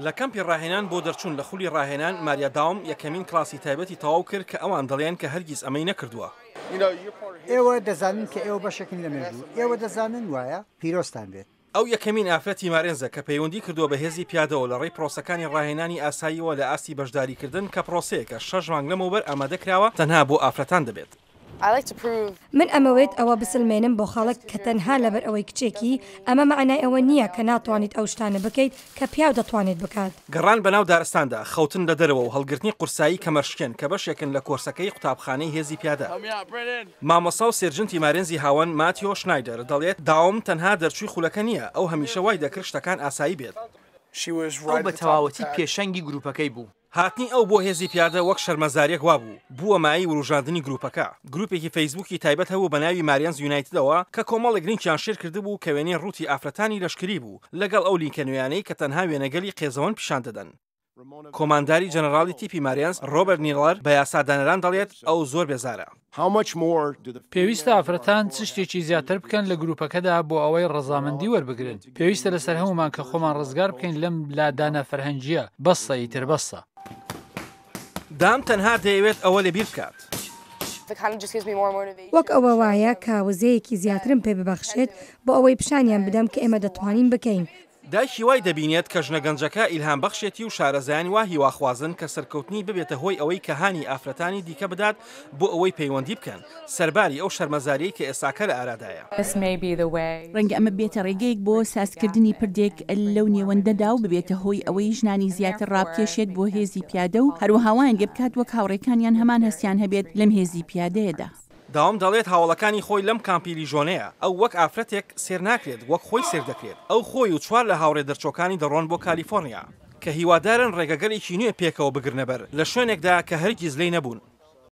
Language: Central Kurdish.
لە کەمپی ڕاهێنان بۆ دەرچوون لە خولی ڕاهێنان ماریا داوم یەکەمین کلاسی تایبەتی تەواو کرد کە ئەوان دەڵێن کە هەرگیز ئەمەی نەکردووە. ئێوە دەزانن کە ئێوە بەشێکن لە مێژوو، ئێوە دەزانن وایە پیرۆستان بێت. ئەو یەکەمین ئافرەتی مارێنزە کە پەیوەندی کردووە بە هێزی پیادەوە لە ڕێی پرۆسەکانی ڕاهێنانی ئاساییەوە لە ئاستی بەشداریکردن کە پرۆسەیەکە 6 مانگ لەمەوبەر ئامادەکراوە تەنها بۆ ئافرەتان دەبێت. من ئەمەوێت ئەوە بسلمێنم بۆ خەڵک کە تەنها لەبەر ئەوەی کچێکی ئەمە معنای ئەوە نییە کە ناتوانیت ئەو شتانە بکەیت کە پیاو دەتوانێت بکات. گەڕان بەناو دارستاندا خەوتن لە دەرەوە و هەڵگرتنی قورسایی کەمەشکێن کە بەشێکن لە کۆرسەکەی قوتابخانەی هێزی پیادە. مامۆستا و سێرجنتی مارێنزی هاون ماتیۆ شنایدەر دەڵێت داوم تەنها دەرچووی خولەکە نییە، ئەو هەمیشە وای دەکرد شتەکان ئاسایی بێت. ئەو بە تەواوەتی پێشەنگی گروپەکەی بوو. هاتنی ئەو بۆ هێزی پیادە وەک شەرمەزارێک وابوو بووە مای وروژاندنی گروپەکە. گروپێکی فەیسبووکی تایبەت هەبوو بە ناوی مارێنز یونایتدەوە کە کۆمەڵێک گرنگیان شێر کرده بوو کە وێنەی ڕووتی ئافرەتانی لەشکری بوو لەگەڵ ئەو لیnkە نوێیانەی کە تەنها وێنەگەلی قێزەوەن پیشان دەدەن. کۆمانداری جەنەراڵی تیپی مارێنز ڕۆبەرت نیلەر بە یاسادانەران دەڵێت ئەو زۆر بێزارە. پێویستە ئافرەتان چ شتێکی زیاتر بکەن لە گروپەکەدا بۆ ئەوەی ڕەزامەندی وەربگرن. پێویستە لەسەر هەمومان کە خۆمان ڕزگار بکەین لەم لادانە فەرهەنگیە بەسە ئیتر بەسە. دام تەنها دەیەوێت ئەوە لەبیر بکات. وەک ئەوە وایە کاوزەیەکی زیاترم پێ ببەخشێت بۆ ئەوەی پیشانیان بدەم کە ئێمە دەتوانین بکەین. دایکی وای دەبینێت کە ژنە گەنجەکە ئیلهام بەخشێتی و شارەزایانی وا هیواخوازن کە سەرکەوتنی ببێتە هۆی ئەوەی کە هانی ئافرەتانی دیکە بدات بۆ ئەوەی پەیوەندی بکەن سەرباری ئەو شەرمەزاریی کە ئێساکە لە ئارادایە. ڕەنگە ئەمە بێتە ڕێگەیەک بۆ سازکردنی پردێک لەو نێوەندەدا و ببێتە هۆی ئەوەی ژنانی زیاتر ڕابکێشێت بۆ هێزی پیادە و هەروەهاوان لێ بکات وەک هاوڕێکانیان هەمان هەستیان هەبێت لەم هێزی پیادەیەدا. داوام دەڵێت هاوڵەکانی خۆی لەم کامپی لیژۆنەیە ئەو وەک ئافرەتێک سێر ناکرێت وەک خۆی سێر دەکرێت. ئەو خۆی و چوار لە هاوڕێ دەرچۆکانی دەڕۆن بۆ کالیفۆرنیا کە هیوادارن ڕێگەگەلێکی نوێ پێکەوە بگرنە بەر لە شوێنێکدا کە هەرگیز لێی نەبوون.